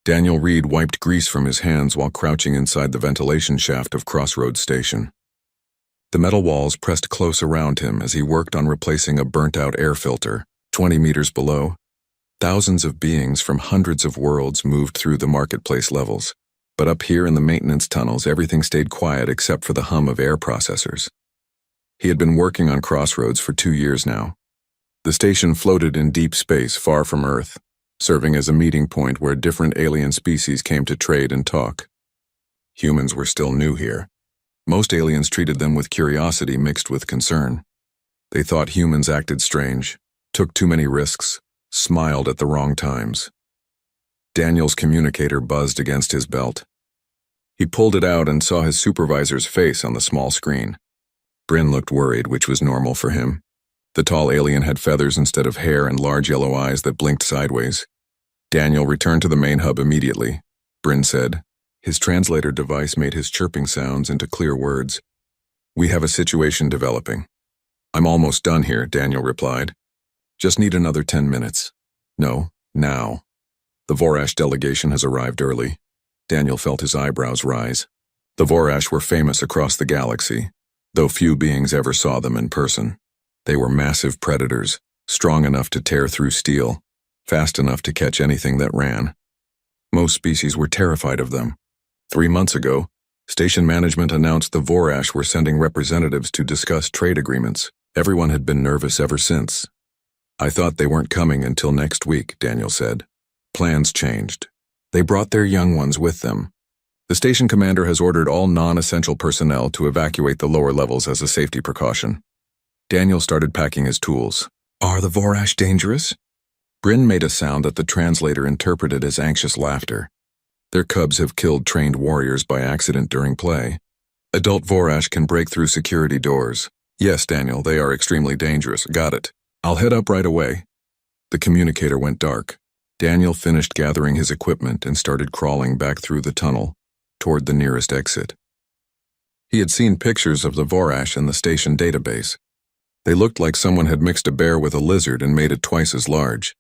Daniel Reed wiped grease from his hands while crouching inside the ventilation shaft of Crossroads Station. The metal walls pressed close around him as he worked on replacing a burnt-out air filter. 20 meters below, thousands of beings from hundreds of worlds moved through the marketplace levels. But up here in the maintenance tunnels, everything stayed quiet except for the hum of air processors. He had been working on Crossroads for 2 years now. The station floated in deep space far from Earth, serving as a meeting point where different alien species came to trade and talk. Humans were still new here. Most aliens treated them with curiosity mixed with concern. They thought humans acted strange, took too many risks, smiled at the wrong times. Daniel's communicator buzzed against his belt. He pulled it out and saw his supervisor's face on the small screen. Bryn looked worried, which was normal for him. The tall alien had feathers instead of hair and large yellow eyes that blinked sideways. Daniel returned to the main hub immediately, Bryn said. His translator device made his chirping sounds into clear words. "We have a situation developing." "I'm almost done here," Daniel replied. "Just need another 10 minutes. No, now." The Vorash delegation has arrived early. Daniel felt his eyebrows rise. The Vorash were famous across the galaxy, though few beings ever saw them in person. They were massive predators, strong enough to tear through steel, fast enough to catch anything that ran. Most species were terrified of them. 3 months ago, station management announced the Vorash were sending representatives to discuss trade agreements. Everyone had been nervous ever since. "I thought they weren't coming until next week," Daniel said. Plans changed. They brought their young ones with them. The station commander has ordered all non-essential personnel to evacuate the lower levels as a safety precaution. Daniel started packing his tools. "Are the Vorash dangerous?" Bryn made a sound that the translator interpreted as anxious laughter. "Their cubs have killed trained warriors by accident during play. Adult Vorash can break through security doors. Yes, Daniel, they are extremely dangerous. Got it. I'll head up right away." The communicator went dark. Daniel finished gathering his equipment and started crawling back through the tunnel, toward the nearest exit. He had seen pictures of the Vorash in the station database. They looked like someone had mixed a bear with a lizard and made it twice as large.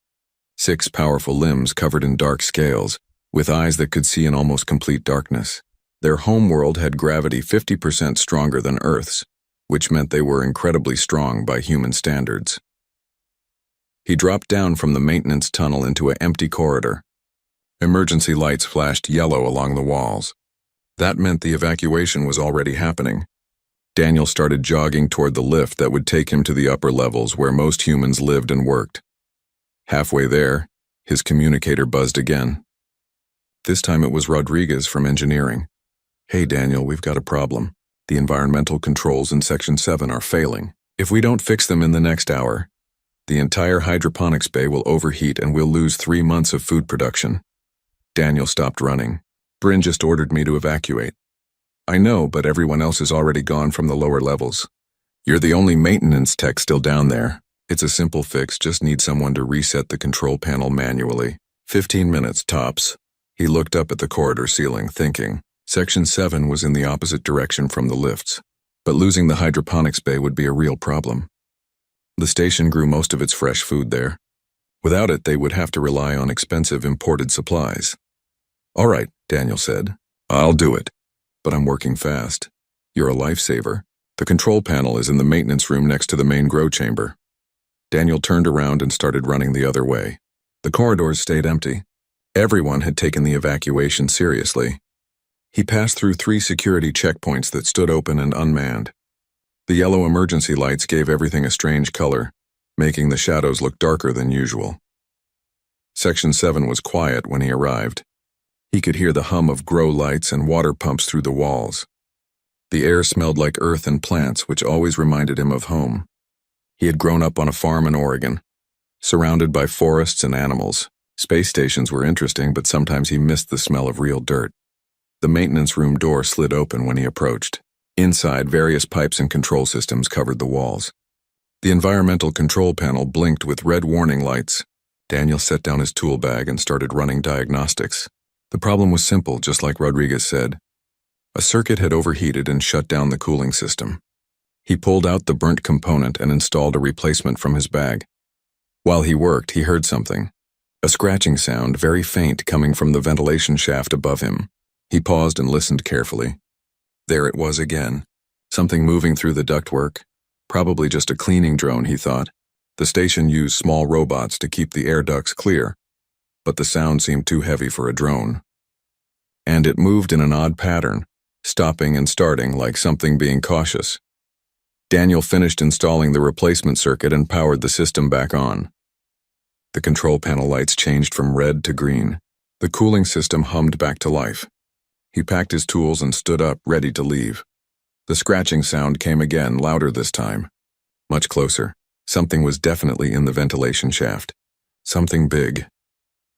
6 powerful limbs covered in dark scales, with eyes that could see in almost complete darkness. Their homeworld had gravity 50% stronger than Earth's, which meant they were incredibly strong by human standards. He dropped down from the maintenance tunnel into an empty corridor. Emergency lights flashed yellow along the walls. That meant the evacuation was already happening. Daniel started jogging toward the lift that would take him to the upper levels where most humans lived and worked. Halfway there, his communicator buzzed again. This time it was Rodriguez from engineering. "Hey Daniel, we've got a problem. The environmental controls in Section 7 are failing. If we don't fix them in the next hour, the entire hydroponics bay will overheat and we'll lose 3 months of food production." Daniel stopped running. "Bryn just ordered me to evacuate." "I know, but everyone else is already gone from the lower levels. You're the only maintenance tech still down there. It's a simple fix, just need someone to reset the control panel manually. 15 minutes, tops." He looked up at the corridor ceiling, thinking. Section 7 was in the opposite direction from the lifts, but losing the hydroponics bay would be a real problem. The station grew most of its fresh food there. Without it, they would have to rely on expensive imported supplies. "All right," Daniel said. "I'll do it. But I'm working fast. You're a lifesaver. The control panel is in the maintenance room next to the main grow chamber." Daniel turned around and started running the other way. The corridors stayed empty. Everyone had taken the evacuation seriously. He passed through 3 security checkpoints that stood open and unmanned. The yellow emergency lights gave everything a strange color, making the shadows look darker than usual. Section 7 was quiet when he arrived. He could hear the hum of grow lights and water pumps through the walls. The air smelled like earth and plants, which always reminded him of home. He had grown up on a farm in Oregon, surrounded by forests and animals. Space stations were interesting, but sometimes he missed the smell of real dirt. The maintenance room door slid open when he approached. Inside, various pipes and control systems covered the walls. The environmental control panel blinked with red warning lights. Daniel set down his tool bag and started running diagnostics. The problem was simple, just like Rodriguez said. A circuit had overheated and shut down the cooling system. He pulled out the burnt component and installed a replacement from his bag. While he worked, he heard something. A scratching sound, very faint, coming from the ventilation shaft above him. He paused and listened carefully. There it was again. Something moving through the ductwork. Probably just a cleaning drone, he thought. The station used small robots to keep the air ducts clear, but the sound seemed too heavy for a drone. And it moved in an odd pattern, stopping and starting like something being cautious. Daniel finished installing the replacement circuit and powered the system back on. The control panel lights changed from red to green. The cooling system hummed back to life. He packed his tools and stood up, ready to leave. The scratching sound came again, louder this time. Much closer. Something was definitely in the ventilation shaft. Something big.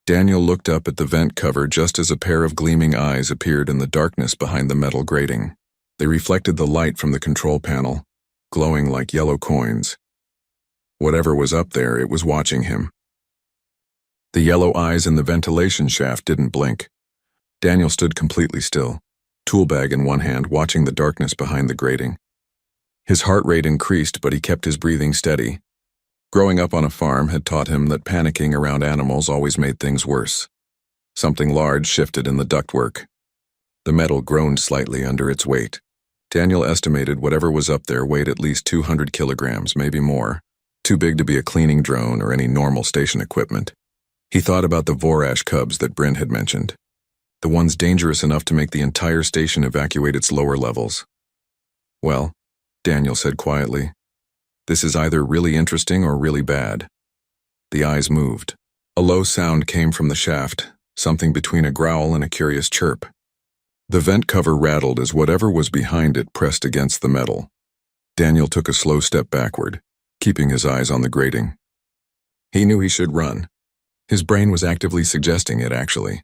Daniel looked up at the vent cover just as a pair of gleaming eyes appeared in the darkness behind the metal grating. They reflected the light from the control panel, glowing like yellow coins. Whatever was up there, it was watching him. The yellow eyes in the ventilation shaft didn't blink. Daniel stood completely still, tool bag in one hand, watching the darkness behind the grating. His heart rate increased, but he kept his breathing steady. Growing up on a farm had taught him that panicking around animals always made things worse. Something large shifted in the ductwork. The metal groaned slightly under its weight. Daniel estimated whatever was up there weighed at least 200 kilograms, maybe more. Too big to be a cleaning drone or any normal station equipment. He thought about the Vorash cubs that Bryn had mentioned. The ones dangerous enough to make the entire station evacuate its lower levels. Well, Daniel said quietly, this is either really interesting or really bad. The eyes moved. A low sound came from the shaft, something between a growl and a curious chirp. The vent cover rattled as whatever was behind it pressed against the metal. Daniel took a slow step backward, keeping his eyes on the grating. He knew he should run. His brain was actively suggesting it, actually.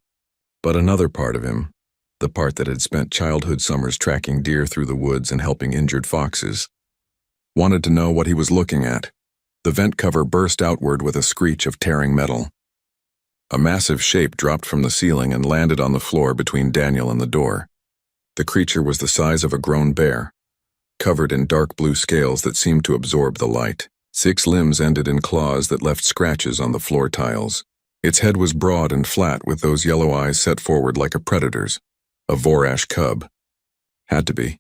But another part of him, the part that had spent childhood summers tracking deer through the woods and helping injured foxes, wanted to know what he was looking at. The vent cover burst outward with a screech of tearing metal. A massive shape dropped from the ceiling and landed on the floor between Daniel and the door. The creature was the size of a grown bear, covered in dark blue scales that seemed to absorb the light. 6 limbs ended in claws that left scratches on the floor tiles. Its head was broad and flat with those yellow eyes set forward like a predator's. A Vorash cub. Had to be.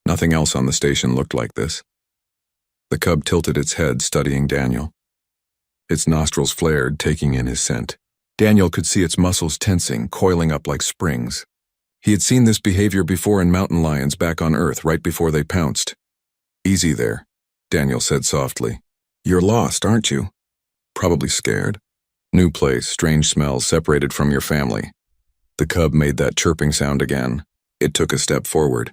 Nothing else on the station looked like this. The cub tilted its head, studying Daniel. Its nostrils flared, taking in his scent. Daniel could see its muscles tensing, coiling up like springs. He had seen this behavior before in mountain lions back on Earth right before they pounced. Easy there, Daniel said softly. You're lost, aren't you? Probably scared. New place, strange smells, separated from your family. The cub made that chirping sound again. It took a step forward.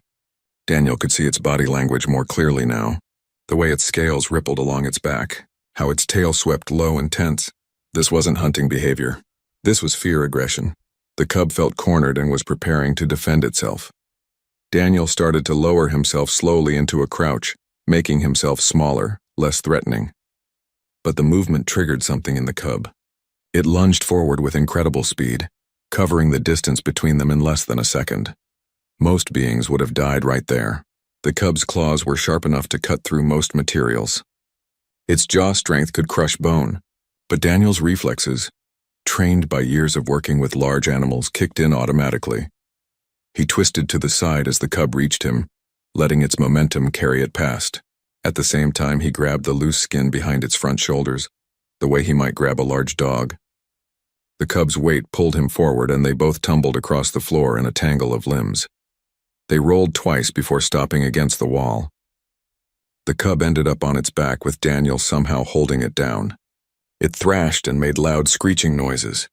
Daniel could see its body language more clearly now. The way its scales rippled along its back, how its tail swept low and tense. This wasn't hunting behavior. This was fear aggression. The cub felt cornered and was preparing to defend itself. Daniel started to lower himself slowly into a crouch, making himself smaller, less threatening. But the movement triggered something in the cub. It lunged forward with incredible speed, covering the distance between them in less than a second. Most beings would have died right there. The cub's claws were sharp enough to cut through most materials. Its jaw strength could crush bone, but Daniel's reflexes, trained by years of working with large animals, kicked in automatically. He twisted to the side as the cub reached him, letting its momentum carry it past. At the same time, he grabbed the loose skin behind its front shoulders, the way he might grab a large dog. The cub's weight pulled him forward, and they both tumbled across the floor in a tangle of limbs. They rolled twice before stopping against the wall. The cub ended up on its back with Daniel somehow holding it down. It thrashed and made loud screeching noises.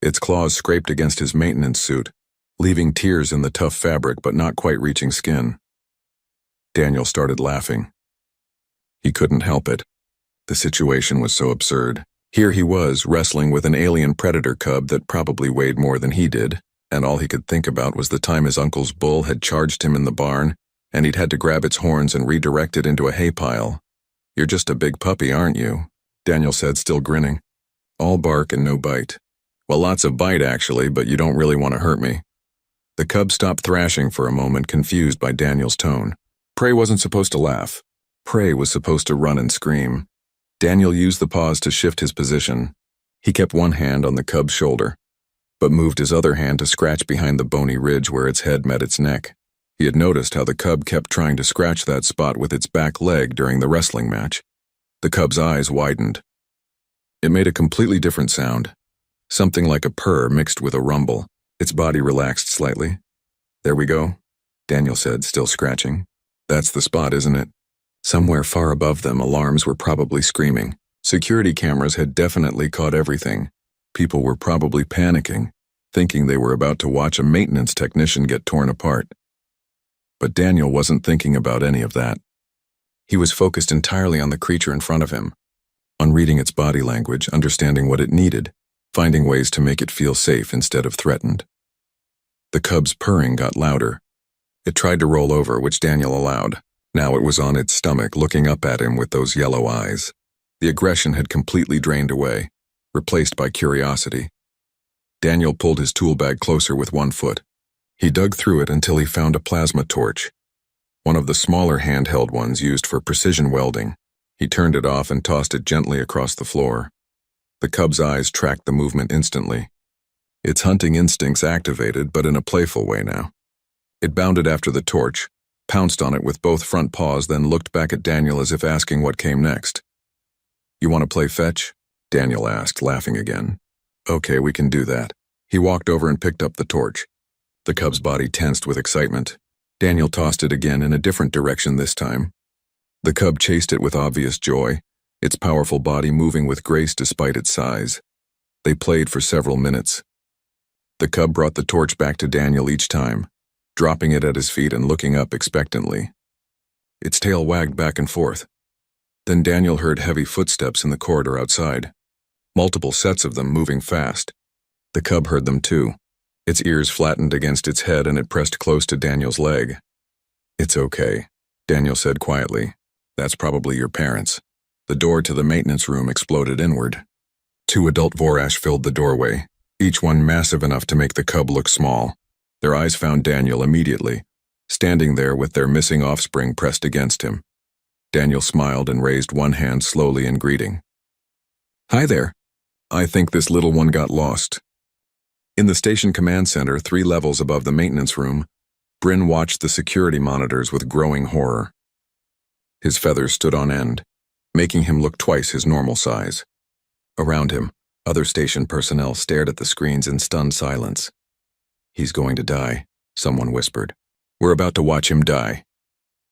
Its claws scraped against his maintenance suit, leaving tears in the tough fabric but not quite reaching skin. Daniel started laughing. He couldn't help it. The situation was so absurd. Here he was, wrestling with an alien predator cub that probably weighed more than he did, and all he could think about was the time his uncle's bull had charged him in the barn, and he'd had to grab its horns and redirect it into a hay pile. You're just a big puppy, aren't you? Daniel said, still grinning. All bark and no bite. Well, lots of bite, actually, but you don't really want to hurt me. The cub stopped thrashing for a moment, confused by Daniel's tone. Prey wasn't supposed to laugh. Prey was supposed to run and scream. Daniel used the pause to shift his position. He kept one hand on the cub's shoulder, but moved his other hand to scratch behind the bony ridge where its head met its neck. He had noticed how the cub kept trying to scratch that spot with its back leg during the wrestling match. The cub's eyes widened. It made a completely different sound, something like a purr mixed with a rumble. Its body relaxed slightly. "There we go," Daniel said, still scratching. "That's the spot, isn't it?" Somewhere far above them, alarms were probably screaming. Security cameras had definitely caught everything. People were probably panicking, thinking they were about to watch a maintenance technician get torn apart. But Daniel wasn't thinking about any of that. He was focused entirely on the creature in front of him, on reading its body language, understanding what it needed, finding ways to make it feel safe instead of threatened. The cub's purring got louder. It tried to roll over, which Daniel allowed. Now it was on its stomach, looking up at him with those yellow eyes. The aggression had completely drained away, replaced by curiosity. Daniel pulled his tool bag closer with one foot. He dug through it until he found a plasma torch, one of the smaller handheld ones used for precision welding. He turned it off and tossed it gently across the floor. The cub's eyes tracked the movement instantly. Its hunting instincts activated, but in a playful way now. It bounded after the torch, pounced on it with both front paws, then looked back at Daniel as if asking what came next. "You want to play fetch?" Daniel asked, laughing again. "Okay, we can do that." He walked over and picked up the torch. The cub's body tensed with excitement. Daniel tossed it again in a different direction this time. The cub chased it with obvious joy, its powerful body moving with grace despite its size. They played for several minutes. The cub brought the torch back to Daniel each time, dropping it at his feet and looking up expectantly. Its tail wagged back and forth. Then Daniel heard heavy footsteps in the corridor outside, multiple sets of them moving fast. The cub heard them too. Its ears flattened against its head and it pressed close to Daniel's leg. "It's okay," Daniel said quietly. "That's probably your parents." The door to the maintenance room exploded inward. 2 adult Vorash filled the doorway, each one massive enough to make the cub look small. Their eyes found Daniel immediately, standing there with their missing offspring pressed against him. Daniel smiled and raised one hand slowly in greeting. "Hi there. I think this little one got lost." In the station command center, 3 levels above the maintenance room, Bryn watched the security monitors with growing horror. His feathers stood on end, making him look twice his normal size. Around him, other station personnel stared at the screens in stunned silence. "He's going to die," someone whispered. "We're about to watch him die."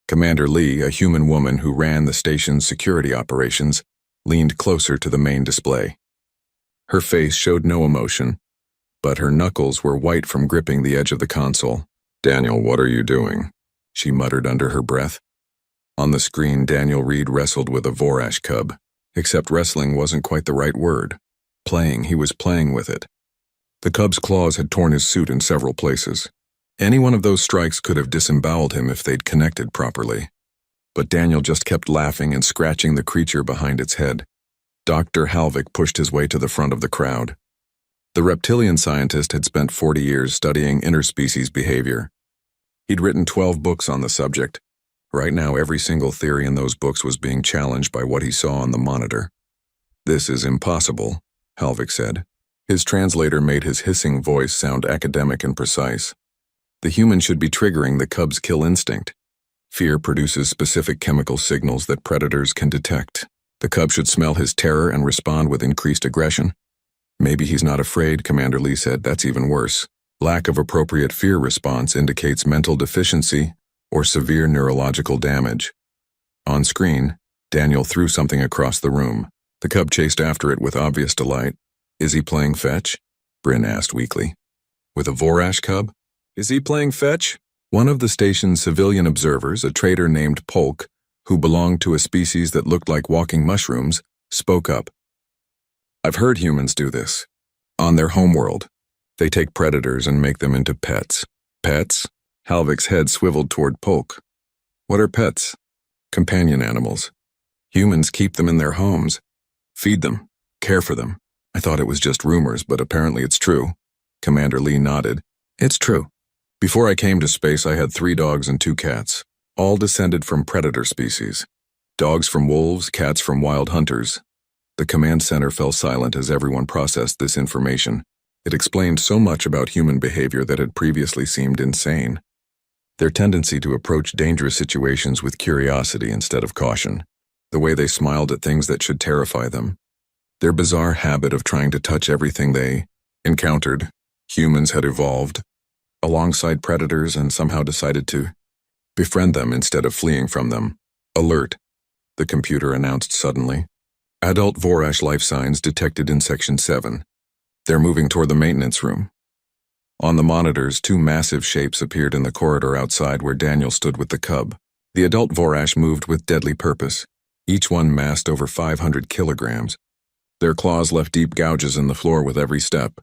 Commander Lee, a human woman who ran the station's security operations, leaned closer to the main display. Her face showed no emotion, but her knuckles were white from gripping the edge of the console. "Daniel, what are you doing?" she muttered under her breath. On the screen, Daniel Reed wrestled with a Vorash cub, except wrestling wasn't quite the right word. He was playing with it. The cub's claws had torn his suit in several places. Any one of those strikes could have disemboweled him if they'd connected properly. But Daniel just kept laughing and scratching the creature behind its head. Dr. Halvik pushed his way to the front of the crowd. The reptilian scientist had spent 40 years studying interspecies behavior. He'd written 12 books on the subject. Right now, every single theory in those books was being challenged by what he saw on the monitor. "This is impossible," Halvik said. His translator made his hissing voice sound academic and precise. "The human should be triggering the cub's kill instinct. Fear produces specific chemical signals that predators can detect. The cub should smell his terror and respond with increased aggression." "Maybe he's not afraid," Commander Lee said. "That's even worse. Lack of appropriate fear response indicates mental deficiency or severe neurological damage." On screen, Daniel threw something across the room. The cub chased after it with obvious delight. "Is he playing fetch?" Bryn asked weakly. "With a Vorash cub? Is he playing fetch?" One of the station's civilian observers, a trader named Polk, who belonged to a species that looked like walking mushrooms, spoke up. "I've heard humans do this. On their homeworld. They take predators and make them into pets." "Pets?" Halvik's head swiveled toward Polk. "What are pets?" "Companion animals. Humans keep them in their homes. Feed them. Care for them. I thought it was just rumors, but apparently it's true." Commander Lee nodded. "It's true. Before I came to space, I had 3 dogs and 2 cats, all descended from predator species. Dogs from wolves, cats from wild hunters. The command center fell silent as everyone processed this information. It explained so much about human behavior that had previously seemed insane. Their tendency to approach dangerous situations with curiosity instead of caution. The way they smiled at things that should terrify them. Their bizarre habit of trying to touch everything they encountered. Humans had evolved alongside predators and somehow decided to befriend them instead of fleeing from them. Alert, the computer announced suddenly. Adult Vorash life signs detected in Section 7. They're moving toward the maintenance room. On the monitors, two massive shapes appeared in the corridor outside where Daniel stood with the cub. The adult Vorash moved with deadly purpose. Each one massed over 500 kilograms. Their claws left deep gouges in the floor with every step.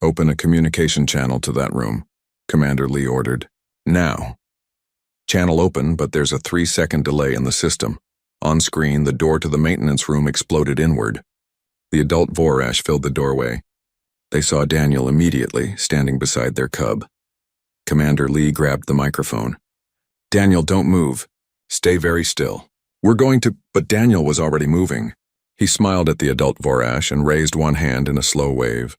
Open a communication channel to that room, Commander Lee ordered. Now. Channel open, but there's a 3-second delay in the system. On screen, the door to the maintenance room exploded inward. The adult Vorash filled the doorway. They saw Daniel immediately, standing beside their cub. Commander Lee grabbed the microphone. Daniel, don't move. Stay very still. We're going to... But Daniel was already moving. He smiled at the adult Vorash and raised one hand in a slow wave.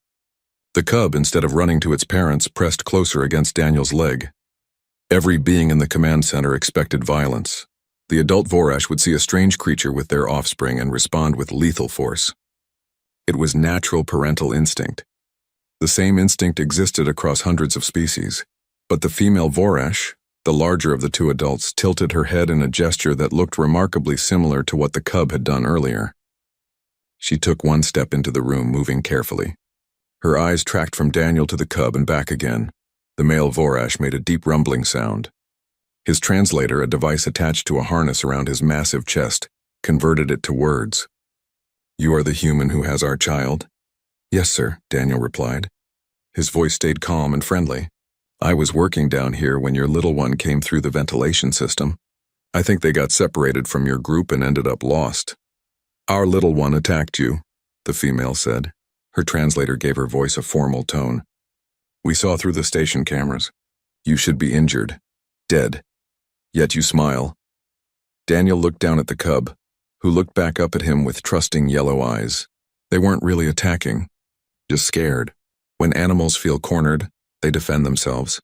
The cub, instead of running to its parents, pressed closer against Daniel's leg. Every being in the command center expected violence. The adult Vorash would see a strange creature with their offspring and respond with lethal force. It was natural parental instinct. The same instinct existed across hundreds of species, but the female Vorash, the larger of the two adults, tilted her head in a gesture that looked remarkably similar to what the cub had done earlier. She took one step into the room, moving carefully. Her eyes tracked from Daniel to the cub and back again. The male Vorash made a deep rumbling sound. His translator, a device attached to a harness around his massive chest, converted it to words. You are the human who has our child? Yes, sir, Daniel replied. His voice stayed calm and friendly. I was working down here when your little one came through the ventilation system. I think they got separated from your group and ended up lost. Our little one attacked you, the female said. Her translator gave her voice a formal tone. We saw through the station cameras. You should be injured. Dead. Yet you smile. Daniel looked down at the cub, who looked back up at him with trusting yellow eyes. They weren't really attacking, just scared. When animals feel cornered, they defend themselves.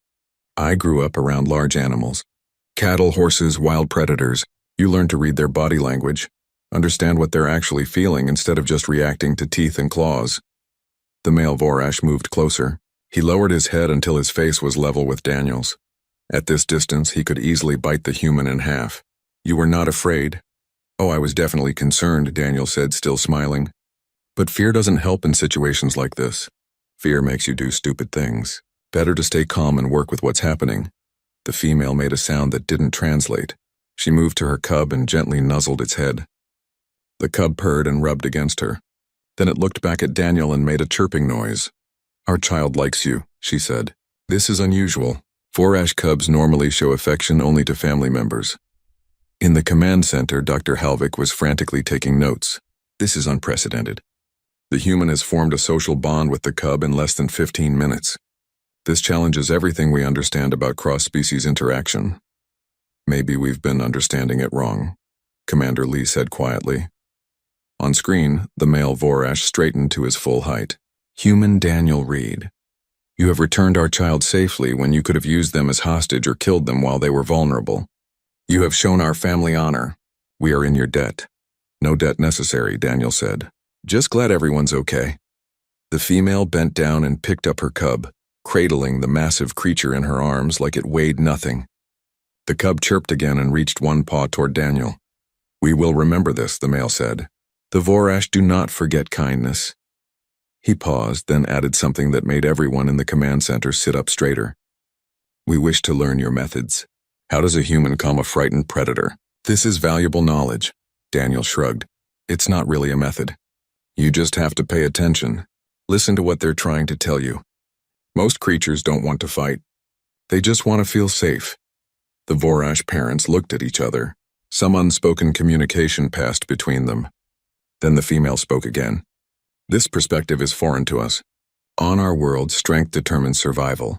I grew up around large animals. Cattle, horses, wild predators. You learn to read their body language, understand what they're actually feeling instead of just reacting to teeth and claws. The male Vorash moved closer. He lowered his head until his face was level with Daniel's. At this distance, he could easily bite the human in half. You were not afraid? Oh, I was definitely concerned, Daniel said, still smiling. But fear doesn't help in situations like this. Fear makes you do stupid things. Better to stay calm and work with what's happening. The female made a sound that didn't translate. She moved to her cub and gently nuzzled its head. The cub purred and rubbed against her. Then it looked back at Daniel and made a chirping noise. Our child likes you, she said. This is unusual. Vorash cubs normally show affection only to family members. In the command center, Dr. Halvik was frantically taking notes. This is unprecedented. The human has formed a social bond with the cub in less than 15 minutes. This challenges everything we understand about cross-species interaction. Maybe we've been understanding it wrong, Commander Lee said quietly. On screen, the male Vorash straightened to his full height. Human Daniel Reed. You have returned our child safely when you could have used them as hostage or killed them while they were vulnerable. You have shown our family honor. We are in your debt. No debt necessary, Daniel said. Just glad everyone's okay. The female bent down and picked up her cub, cradling the massive creature in her arms like it weighed nothing. The cub chirped again and reached one paw toward Daniel. We will remember this, the male said. The Vorash do not forget kindness. He paused, then added something that made everyone in the command center sit up straighter. We wish to learn your methods. How does a human calm a frightened predator? This is valuable knowledge, Daniel shrugged. It's not really a method. You just have to pay attention. Listen to what they're trying to tell you. Most creatures don't want to fight. They just want to feel safe. The Vorash parents looked at each other. Some unspoken communication passed between them. Then the female spoke again. This perspective is foreign to us. On our world, strength determines survival.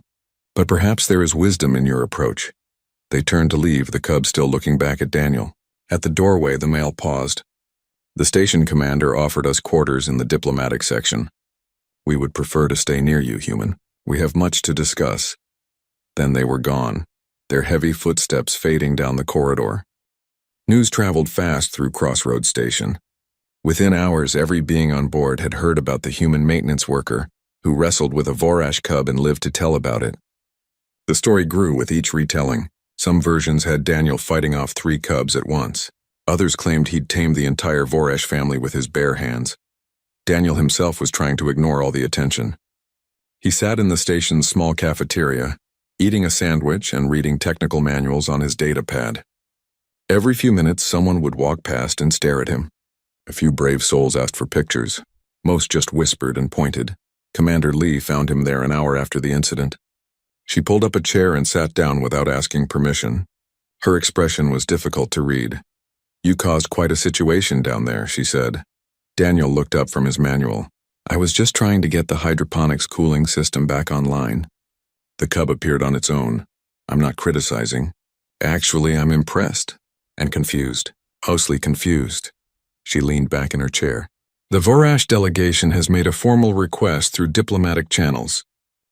But perhaps there is wisdom in your approach. They turned to leave, the cub still looking back at Daniel. At the doorway, the male paused. The station commander offered us quarters in the diplomatic section. We would prefer to stay near you, human. We have much to discuss. Then they were gone, their heavy footsteps fading down the corridor. News traveled fast through Crossroads Station. Within hours, every being on board had heard about the human maintenance worker who wrestled with a Vorash cub and lived to tell about it. The story grew with each retelling. Some versions had Daniel fighting off 3 cubs at once. Others claimed he'd tamed the entire Vorash family with his bare hands. Daniel himself was trying to ignore all the attention. He sat in the station's small cafeteria, eating a sandwich and reading technical manuals on his data pad. Every few minutes, someone would walk past and stare at him. A few brave souls asked for pictures. Most just whispered and pointed. Commander Lee found him there an hour after the incident. She pulled up a chair and sat down without asking permission. Her expression was difficult to read. "You caused quite a situation down there," she said. Daniel looked up from his manual. "I was just trying to get the hydroponics cooling system back online." The cub appeared on its own. "I'm not criticizing. Actually, I'm impressed. And confused. Mostly confused." She leaned back in her chair. "The Vorash delegation has made a formal request through diplomatic channels.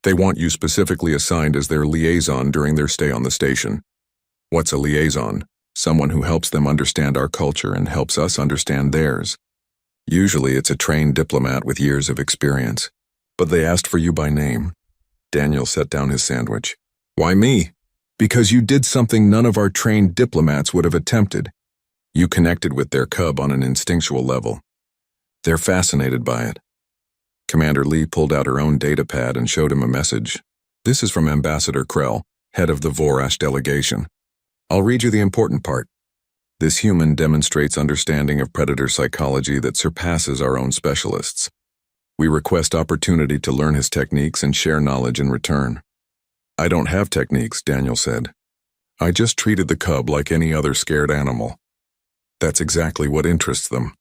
They want you specifically assigned as their liaison during their stay on the station." "What's a liaison?" "Someone who helps them understand our culture and helps us understand theirs. Usually it's a trained diplomat with years of experience. But they asked for you by name." Daniel set down his sandwich. "Why me?" "Because you did something none of our trained diplomats would have attempted. You connected with their cub on an instinctual level. They're fascinated by it." Commander Lee pulled out her own data pad and showed him a message. "This is from Ambassador Krell, head of the Vorash delegation. I'll read you the important part. This human demonstrates understanding of predator psychology that surpasses our own specialists. We request opportunity to learn his techniques and share knowledge in return." "I don't have techniques," Daniel said. "I just treated the cub like any other scared animal." That's exactly what interests them.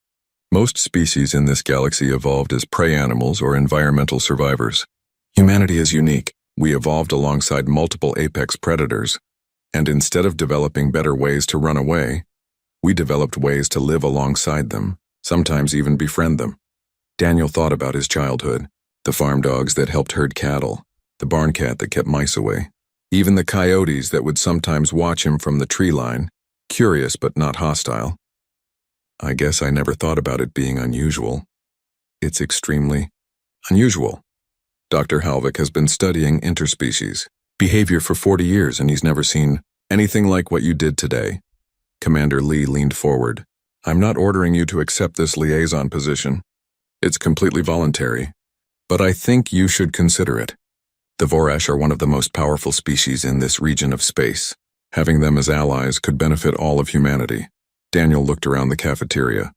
Most species in this galaxy evolved as prey animals or environmental survivors. Humanity is unique. We evolved alongside multiple apex predators, and instead of developing better ways to run away, we developed ways to live alongside them, sometimes even befriend them. Daniel thought about his childhood, the farm dogs that helped herd cattle, the barn cat that kept mice away, even the coyotes that would sometimes watch him from the tree line, curious but not hostile. "I guess I never thought about it being unusual." "It's extremely unusual. Dr. Halvik has been studying interspecies behavior for 40 years and he's never seen anything like what you did today." Commander Lee leaned forward. "I'm not ordering you to accept this liaison position. It's completely voluntary, but I think you should consider it. The Vorash are one of the most powerful species in this region of space. Having them as allies could benefit all of humanity." Daniel looked around the cafeteria.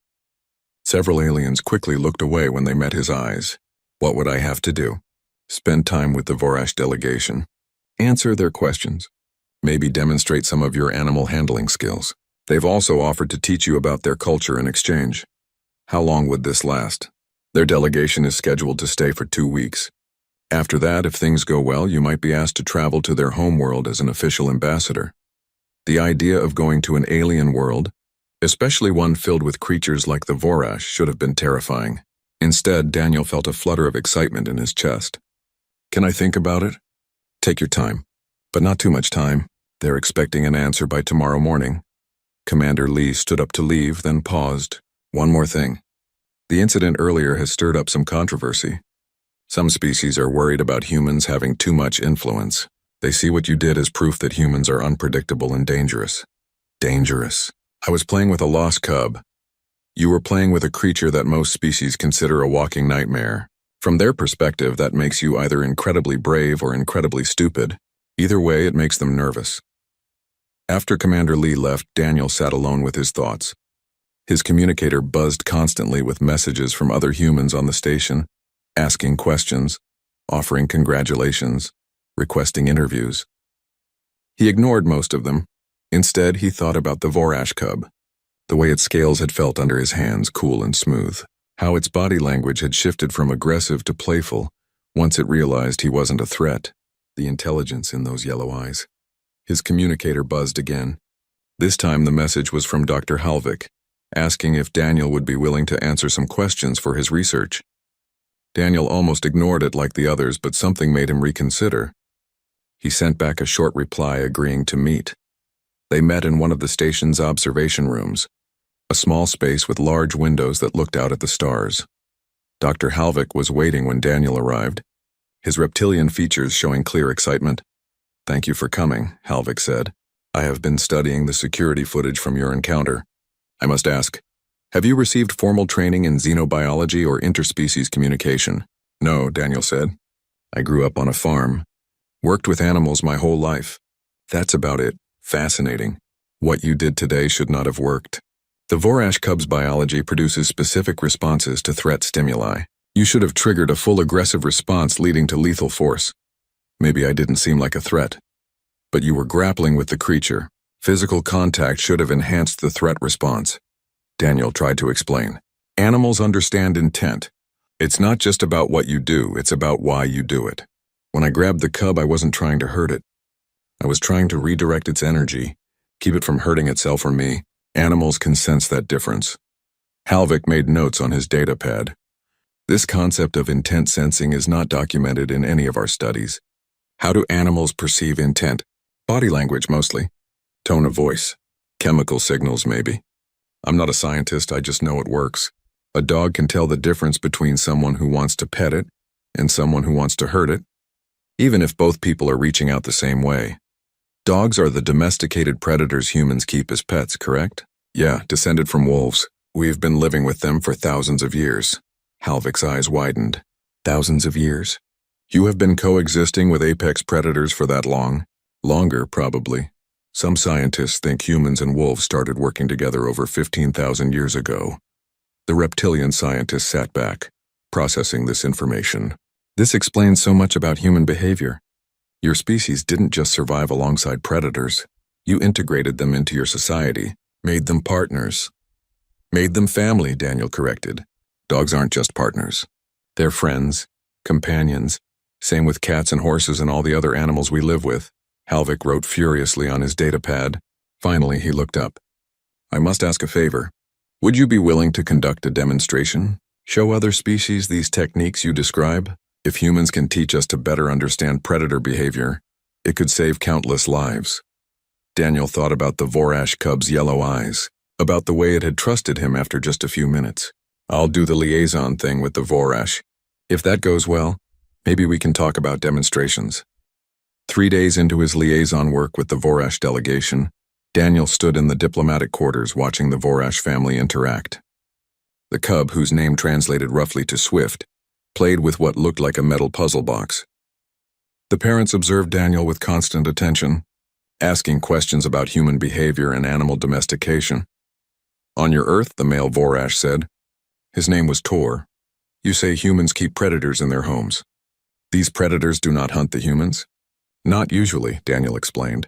Several aliens quickly looked away when they met his eyes. "What would I have to do?" "Spend time with the Vorash delegation. Answer their questions. Maybe demonstrate some of your animal handling skills. They've also offered to teach you about their culture in exchange." "How long would this last?" "Their delegation is scheduled to stay for 2 weeks. After that, if things go well, you might be asked to travel to their homeworld as an official ambassador." The idea of going to an alien world, especially one filled with creatures like the Vorash, should have been terrifying. Instead, Daniel felt a flutter of excitement in his chest. "Can I think about it?" "Take your time, but not too much time. They're expecting an answer by tomorrow morning." Commander Lee stood up to leave, then paused. "One more thing. The incident earlier has stirred up some controversy. Some species are worried about humans having too much influence. They see what you did as proof that humans are unpredictable and dangerous." "Dangerous? I was playing with a lost cub. You were playing with a creature that most species consider a walking nightmare. From their perspective, that makes you either incredibly brave or incredibly stupid. Either way, it makes them nervous." After Commander Lee left, Daniel sat alone with his thoughts. His communicator buzzed constantly with messages from other humans on the station, asking questions, offering congratulations, requesting interviews. He ignored most of them. Instead, he thought about the Vorash cub, the way its scales had felt under his hands, cool and smooth, how its body language had shifted from aggressive to playful once it realized he wasn't a threat, the intelligence in those yellow eyes. His communicator buzzed again. This time the message was from Dr. Halvik, asking if Daniel would be willing to answer some questions for his research. Daniel almost ignored it like the others, but something made him reconsider. He sent back a short reply agreeing to meet. They met in one of the station's observation rooms, a small space with large windows that looked out at the stars. Dr. Halvik was waiting when Daniel arrived, his reptilian features showing clear excitement. "Thank you for coming," Halvik said. "I have been studying the security footage from your encounter. I must ask, have you received formal training in xenobiology or interspecies communication?" "No," Daniel said. "I grew up on a farm. Worked with animals my whole life. That's about it. Fascinating. What you did today should not have worked. The Vorash cub's biology produces specific responses to threat stimuli. You should have triggered a full aggressive response leading to lethal force. Maybe I didn't seem like a threat. But you were grappling with the creature. Physical contact should have enhanced the threat response." Daniel tried to explain. "Animals understand intent. It's not just about what you do, it's about why you do it. When I grabbed the cub, I wasn't trying to hurt it. I was trying to redirect its energy, keep it from hurting itself or me. Animals can sense that difference." Halvik made notes on his data pad. "This concept of intent sensing is not documented in any of our studies. How do animals perceive intent? Body language mostly. Tone of voice. Chemical signals maybe. I'm not a scientist, I just know it works. A dog can tell the difference between someone who wants to pet it and someone who wants to hurt it, even if both people are reaching out the same way. Dogs are the domesticated predators humans keep as pets, correct?" "Yeah, descended from wolves. We've been living with them for thousands of years." Halvik's eyes widened. "Thousands of years? You have been coexisting with apex predators for that long?" "Longer, probably. Some scientists think humans and wolves started working together over 15,000 years ago." The reptilian scientist sat back, processing this information. "This explains so much about human behavior. Your species didn't just survive alongside predators. You integrated them into your society, made them partners." "Made them family," Daniel corrected. "Dogs aren't just partners. They're friends, companions. Same with cats and horses and all the other animals we live with." Halvik wrote furiously on his data pad. Finally, he looked up. "I must ask a favor. Would you be willing to conduct a demonstration? Show other species these techniques you describe? If humans can teach us to better understand predator behavior, it could save countless lives." Daniel thought about the Vorash cub's yellow eyes, about the way it had trusted him after just a few minutes. "I'll do the liaison thing with the Vorash. If that goes well, maybe we can talk about demonstrations." 3 days into his liaison work with the Vorash delegation, Daniel stood in the diplomatic quarters watching the Vorash family interact. The cub, whose name translated roughly to Swift, played with what looked like a metal puzzle box. The parents observed Daniel with constant attention, asking questions about human behavior and animal domestication. "On your Earth," the male Vorash said. His name was Tor. "You say humans keep predators in their homes. These predators do not hunt the humans?" "Not usually," Daniel explained.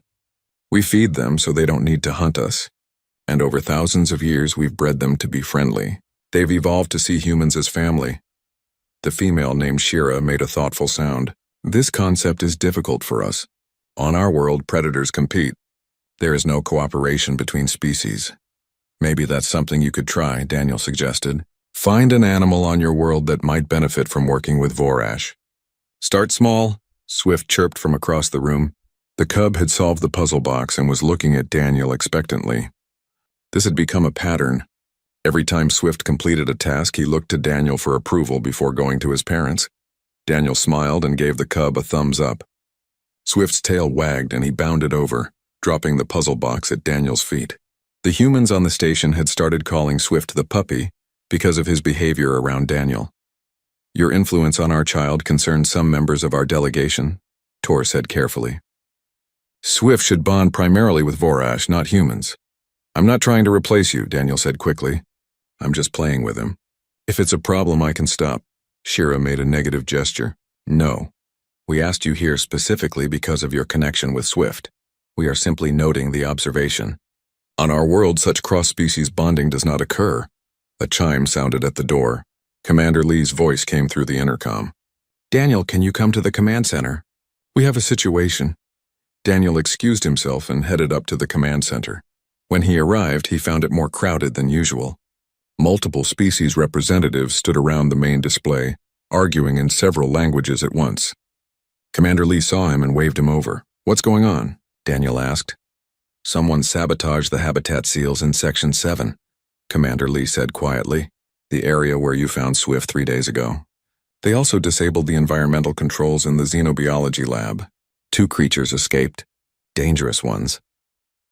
"We feed them so they don't need to hunt us. And over thousands of years we've bred them to be friendly. They've evolved to see humans as family." The female named Shira made a thoughtful sound. "This concept is difficult for us. On our world, predators compete. There is no cooperation between species." "Maybe that's something you could try," Daniel suggested. "Find an animal on your world that might benefit from working with Vorash." "Start small," Swift chirped from across the room. The cub had solved the puzzle box and was looking at Daniel expectantly. This had become a pattern. Every time Swift completed a task, he looked to Daniel for approval before going to his parents. Daniel smiled and gave the cub a thumbs up. Swift's tail wagged and he bounded over, dropping the puzzle box at Daniel's feet. The humans on the station had started calling Swift the puppy because of his behavior around Daniel. "Your influence on our child concerns some members of our delegation," Tor said carefully. "Swift should bond primarily with Vorash, not humans." "I'm not trying to replace you," Daniel said quickly. "I'm just playing with him. If it's a problem, I can stop." Shira made a negative gesture. "No. We asked you here specifically because of your connection with Swift. We are simply noting the observation. On our world, such cross-species bonding does not occur." A chime sounded at the door. Commander Lee's voice came through the intercom. "Daniel, can you come to the command center? We have a situation." Daniel excused himself and headed up to the command center. When he arrived, he found it more crowded than usual. Multiple species representatives stood around the main display, arguing in several languages at once. Commander Lee saw him and waved him over. "What's going on?" Daniel asked. "Someone sabotaged the habitat seals in Section 7, Commander Lee said quietly, "the area where you found Swift 3 days ago. They also disabled the environmental controls in the xenobiology lab. 2 creatures escaped. Dangerous ones."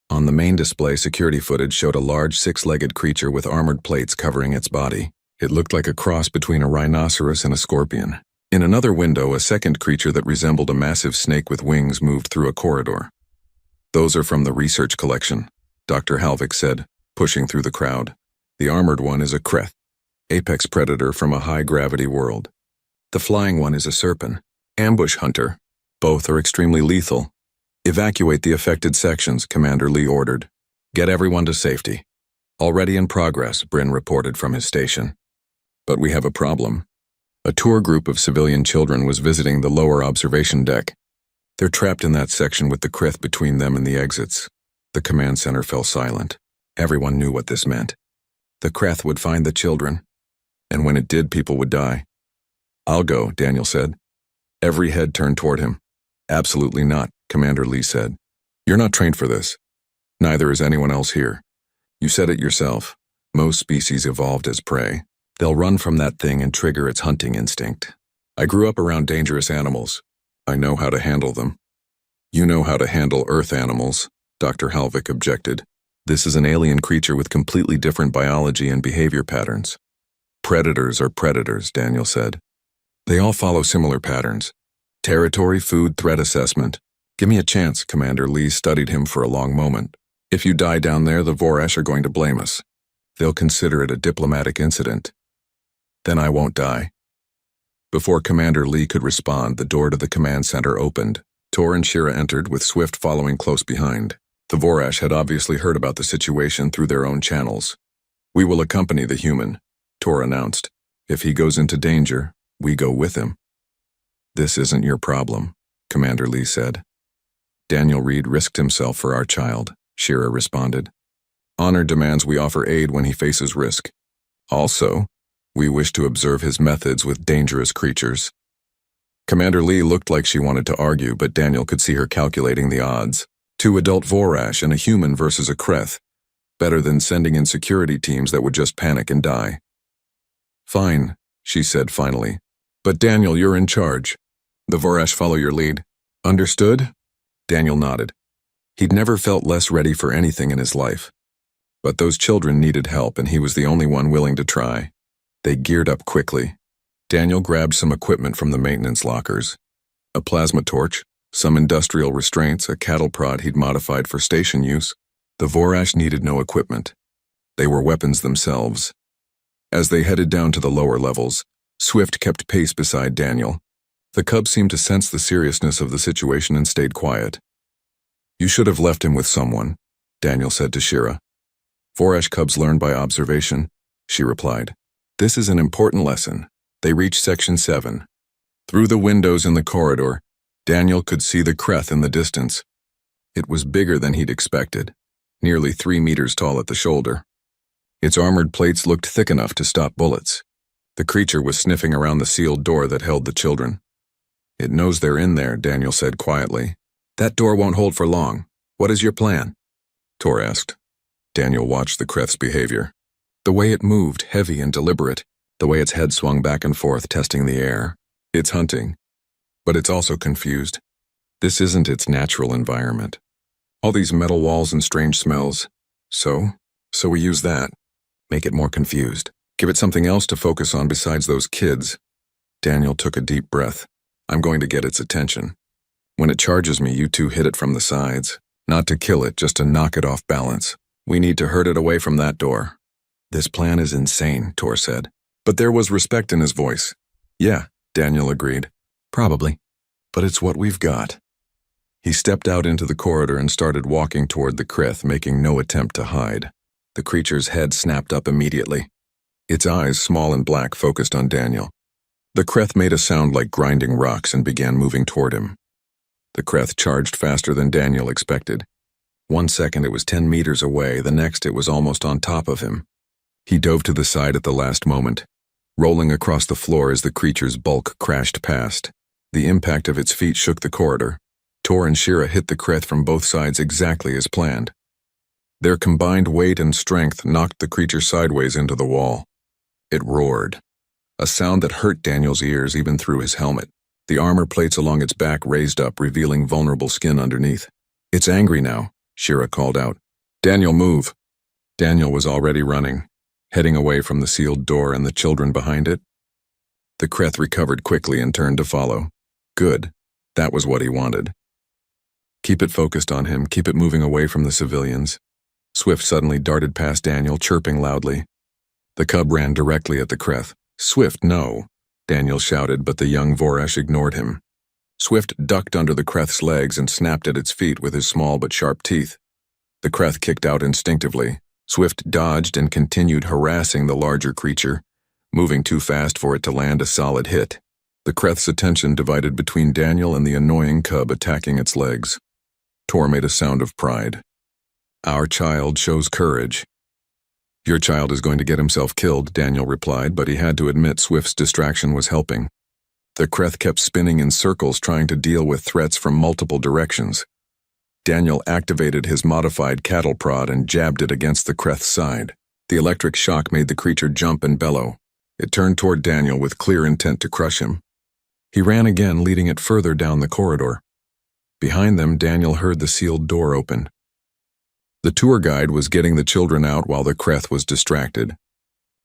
On the main display, security footage showed a large 6-legged creature with armored plates covering its body. It looked like a cross between a rhinoceros and a scorpion. In another window, a second creature that resembled a massive snake with wings moved through a corridor. "Those are from the research collection," Dr. Halvik said, pushing through the crowd. "The armored one is a Kreth, apex predator from a high-gravity world. The flying one is a serpent, ambush hunter. Both are extremely lethal. Evacuate the affected sections," Commander Lee ordered. "Get everyone to safety." "Already in progress," Bryn reported from his station. "But we have a problem." A tour group of civilian children was visiting the lower observation deck. "They're trapped in that section with the Kreth between them and the exits." The command center fell silent. Everyone knew what this meant. The Kreth would find the children, and when it did, people would die. "I'll go," Daniel said. Every head turned toward him. "Absolutely not," Commander Lee said. "You're not trained for this. Neither is anyone else here. You said it yourself. Most species evolved as prey. They'll run from that thing and trigger its hunting instinct. I grew up around dangerous animals. I know how to handle them." "You know how to handle Earth animals," Dr. Halvik objected. "This is an alien creature with completely different biology and behavior patterns." "Predators are predators," Daniel said. "They all follow similar patterns. Territory, food, threat assessment. Give me a chance," Commander Lee studied him for a long moment. "If you die down there, the Vorash are going to blame us. They'll consider it a diplomatic incident. Then I won't die." Before Commander Lee could respond, the door to the command center opened. Tor and Shira entered, with Swift following close behind. The Vorash had obviously heard about the situation through their own channels. "We will accompany the human," Tor announced. "If he goes into danger, we go with him." "This isn't your problem," Commander Lee said. "Daniel Reed risked himself for our child," Shira responded. "Honor demands we offer aid when he faces risk. Also, we wish to observe his methods with dangerous creatures." Commander Lee looked like she wanted to argue, but Daniel could see her calculating the odds. 2 adult Vorash and a human versus a Kreth. Better than sending in security teams that would just panic and die. "Fine," she said finally. "But Daniel, you're in charge. The Vorash follow your lead." "Understood?" Daniel nodded. He'd never felt less ready for anything in his life. But those children needed help, and he was the only one willing to try. They geared up quickly. Daniel grabbed some equipment from the maintenance lockers. A plasma torch, some industrial restraints, a cattle prod he'd modified for station use. The Vorash needed no equipment. They were weapons themselves. As they headed down to the lower levels, Swift kept pace beside Daniel. The cub seemed to sense the seriousness of the situation and stayed quiet. "You should have left him with someone," Daniel said to Shira. "Vorash cubs learn by observation," she replied. "This is an important lesson." They reached Section 7. Through the windows in the corridor, Daniel could see the Kreth in the distance. It was bigger than he'd expected, nearly 3 meters tall at the shoulder. Its armored plates looked thick enough to stop bullets. The creature was sniffing around the sealed door that held the children. "It knows they're in there," Daniel said quietly. "That door won't hold for long. What is your plan?" Tor asked. Daniel watched the Kreth's behavior. The way it moved, heavy and deliberate. The way its head swung back and forth, testing the air. It's hunting. But it's also confused. This isn't its natural environment. All these metal walls and strange smells. So we use that. Make it more confused. Give it something else to focus on besides those kids. Daniel took a deep breath. "I'm going to get its attention. When it charges me, you 2 hit it from the sides. Not to kill it, just to knock it off balance. We need to herd it away from that door." "This plan is insane," Tor said. But there was respect in his voice. "Yeah," Daniel agreed. "Probably. But it's what we've got." He stepped out into the corridor and started walking toward the Kreth, making no attempt to hide. The creature's head snapped up immediately. Its eyes, small and black, focused on Daniel. The Kreth made a sound like grinding rocks and began moving toward him. The Kreth charged faster than Daniel expected. 1 second it was 10 meters away, the next it was almost on top of him. He dove to the side at the last moment, rolling across the floor as the creature's bulk crashed past. The impact of its feet shook the corridor. Tor and Shira hit the Kreth from both sides exactly as planned. Their combined weight and strength knocked the creature sideways into the wall. It roared, a sound that hurt Daniel's ears even through his helmet. The armor plates along its back raised up, revealing vulnerable skin underneath. "It's angry now," Shira called out. "Daniel, move." Daniel was already running, heading away from the sealed door and the children behind it. The Kreth recovered quickly and turned to follow. Good. That was what he wanted. "Keep it focused on him. Keep it moving away from the civilians." Swift suddenly darted past Daniel, chirping loudly. The cub ran directly at the Kreth. "Swift, no," Daniel shouted, but the young Vorash ignored him. Swift ducked under the Kreth's legs and snapped at its feet with his small but sharp teeth. The Kreth kicked out instinctively. Swift dodged and continued harassing the larger creature, moving too fast for it to land a solid hit. The Kreth's attention divided between Daniel and the annoying cub attacking its legs. Tor made a sound of pride. "Our child shows courage." "Your child is going to get himself killed," Daniel replied, but he had to admit Swift's distraction was helping. The Kreth kept spinning in circles, trying to deal with threats from multiple directions. Daniel activated his modified cattle prod and jabbed it against the Kreth's side. The electric shock made the creature jump and bellow. It turned toward Daniel with clear intent to crush him. He ran again, leading it further down the corridor. Behind them, Daniel heard the sealed door open. The tour guide was getting the children out while the Kreth was distracted.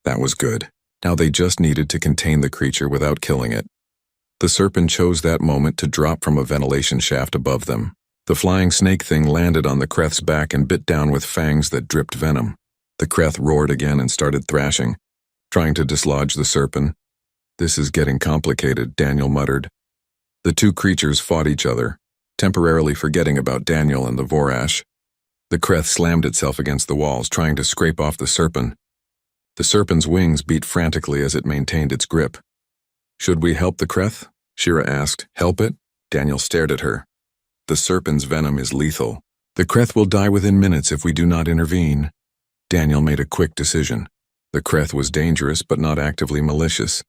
That was good. Now they just needed to contain the creature without killing it. The serpent chose that moment to drop from a ventilation shaft above them. The flying snake thing landed on the Kreth's back and bit down with fangs that dripped venom. The Kreth roared again and started thrashing, trying to dislodge the serpent. "This is getting complicated," Daniel muttered. The two creatures fought each other, temporarily forgetting about Daniel and the Vorash. The Kreth slammed itself against the walls, trying to scrape off the serpent. The serpent's wings beat frantically as it maintained its grip. "Should we help the Kreth?" Shira asked. "Help it?" Daniel stared at her. "The serpent's venom is lethal. The Kreth will die within minutes if we do not intervene." Daniel made a quick decision. The Kreth was dangerous but not actively malicious.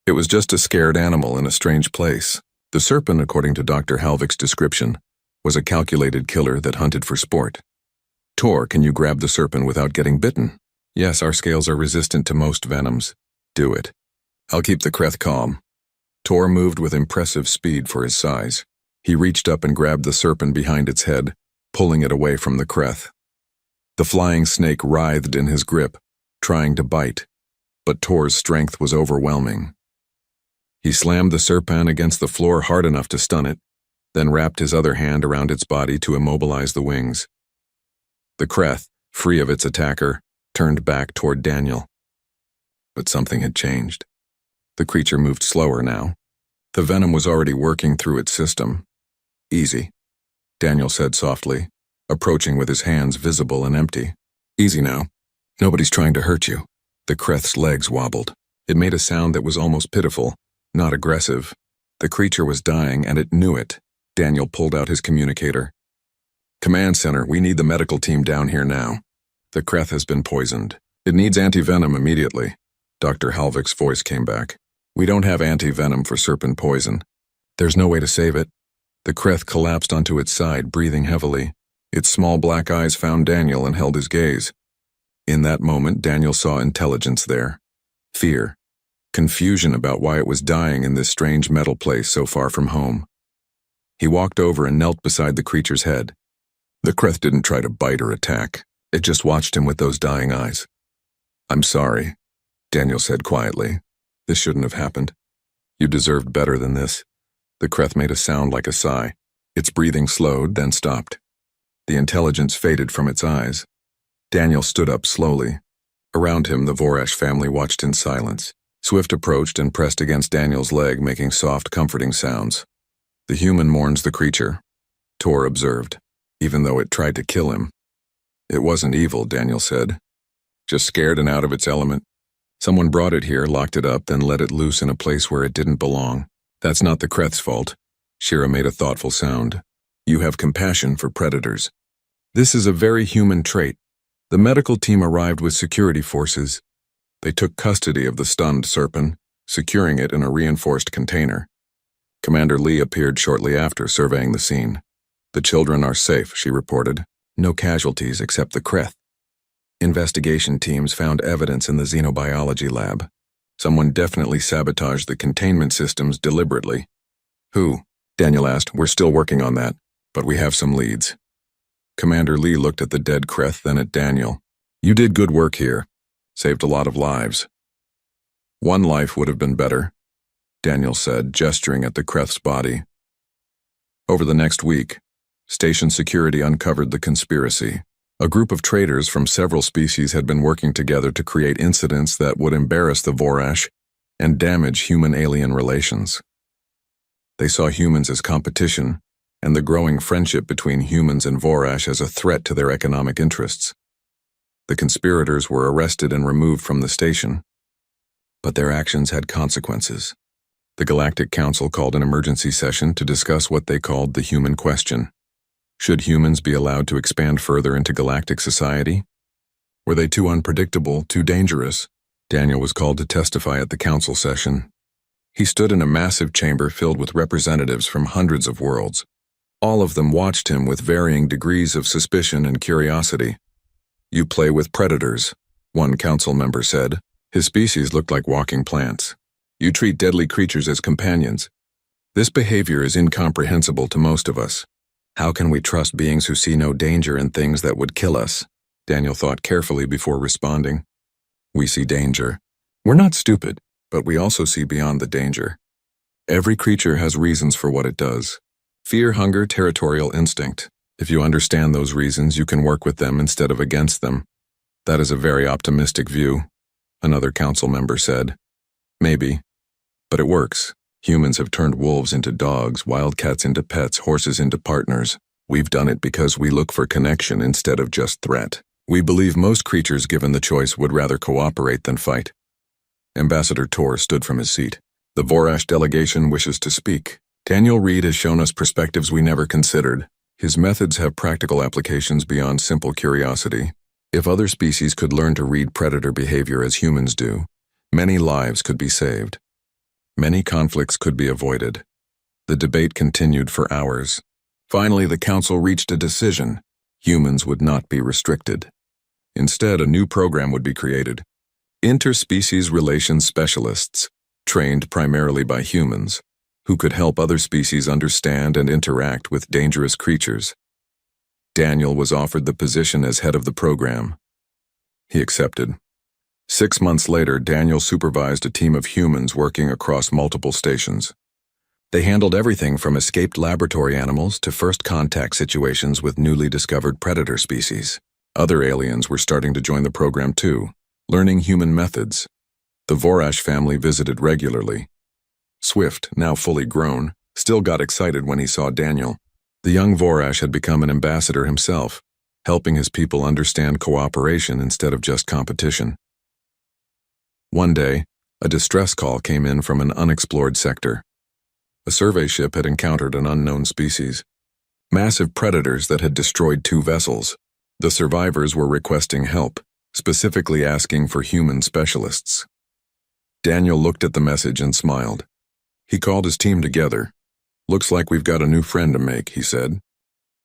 It was just a scared animal in a strange place. The serpent, according to Dr. Halvik's description, was a calculated killer that hunted for sport. "Tor, can you grab the serpent without getting bitten?" "Yes, our scales are resistant to most venoms." "Do it. I'll keep the Kreth calm." Tor moved with impressive speed for his size. He reached up and grabbed the serpent behind its head, pulling it away from the Kreth. The flying snake writhed in his grip, trying to bite, but Tor's strength was overwhelming. He slammed the serpent against the floor hard enough to stun it, then wrapped his other hand around its body to immobilize the wings. The Kreth, free of its attacker, turned back toward Daniel. But something had changed. The creature moved slower now. The venom was already working through its system. "Easy," Daniel said softly, approaching with his hands visible and empty. "Easy now. Nobody's trying to hurt you." The Kreth's legs wobbled. It made a sound that was almost pitiful, not aggressive. The creature was dying, and it knew it. Daniel pulled out his communicator. "Command center, we need the medical team down here now. The Kreth has been poisoned. It needs anti-venom immediately." Dr. Halvik's voice came back. "We don't have anti-venom for serpent poison. There's no way to save it." The Kreth collapsed onto its side, breathing heavily. Its small black eyes found Daniel and held his gaze. In that moment, Daniel saw intelligence there. Fear. Confusion about why it was dying in this strange metal place so far from home. He walked over and knelt beside the creature's head. The Kreth didn't try to bite or attack. It just watched him with those dying eyes. "I'm sorry," Daniel said quietly. "This shouldn't have happened. You deserved better than this." The Kreth made a sound like a sigh. Its breathing slowed, then stopped. The intelligence faded from its eyes. Daniel stood up slowly. Around him, the Vorash family watched in silence. Swift approached and pressed against Daniel's leg, making soft, comforting sounds. "The human mourns the creature," Tor observed, "even though it tried to kill him." "It wasn't evil," Daniel said. "Just scared and out of its element. Someone brought it here, locked it up, then let it loose in a place where it didn't belong. That's not the Kreth's fault." Shira made a thoughtful sound. "You have compassion for predators. This is a very human trait. The medical team arrived with security forces. They took custody of the stunned Serpent, securing it in a reinforced container. Commander Lee appeared shortly after, surveying the scene. "The children are safe," she reported. "No casualties except the Kreth." Investigation teams found evidence in the xenobiology lab. Someone definitely sabotaged the containment systems deliberately. "Who?" Daniel asked. "We're still working on that, but we have some leads." Commander Lee looked at the dead Kreth, then at Daniel. "You did good work here. Saved a lot of lives." "One life would have been better," Daniel said, gesturing at the Kreth's body. Over the next week, station security uncovered the conspiracy. A group of traitors from several species had been working together to create incidents that would embarrass the Vorash and damage human-alien relations. They saw humans as competition, and the growing friendship between humans and Vorash as a threat to their economic interests. The conspirators were arrested and removed from the station, but their actions had consequences. The Galactic Council called an emergency session to discuss what they called the human question. Should humans be allowed to expand further into galactic society? Were they too unpredictable, too dangerous? Daniel was called to testify at the council session. He stood in a massive chamber filled with representatives from hundreds of worlds. All of them watched him with varying degrees of suspicion and curiosity. "You play with predators," one council member said. His species looked like walking plants. "You treat deadly creatures as companions. This behavior is incomprehensible to most of us. How can we trust beings who see no danger in things that would kill us?" Daniel thought carefully before responding. "We see danger. We're not stupid, but we also see beyond the danger. Every creature has reasons for what it does. Fear, hunger, territorial instinct. If you understand those reasons, you can work with them instead of against them." "That is a very optimistic view," another council member said. "Maybe, but it works. Humans have turned wolves into dogs, wildcats into pets, horses into partners. We've done it because we look for connection instead of just threat. We believe most creatures given the choice would rather cooperate than fight." Ambassador Tor stood from his seat. "The Vorash delegation wishes to speak. Daniel Reed has shown us perspectives we never considered. His methods have practical applications beyond simple curiosity. If other species could learn to read predator behavior as humans do, many lives could be saved. Many conflicts could be avoided." The debate continued for hours. Finally, the council reached a decision. Humans would not be restricted. Instead, a new program would be created. Interspecies relations specialists, trained primarily by humans, who could help other species understand and interact with dangerous creatures. Daniel was offered the position as head of the program. He accepted. 6 months later, Daniel supervised a team of humans working across multiple stations. They handled everything from escaped laboratory animals to first contact situations with newly discovered predator species. Other aliens were starting to join the program too, learning human methods. The Vorash family visited regularly. Swift, now fully grown, still got excited when he saw Daniel. The young Vorash had become an ambassador himself, helping his people understand cooperation instead of just competition. One day, a distress call came in from an unexplored sector. A survey ship had encountered an unknown species, massive predators that had destroyed 2 vessels. The survivors were requesting help, specifically asking for human specialists. Daniel looked at the message and smiled. He called his team together. "Looks like we've got a new friend to make," he said.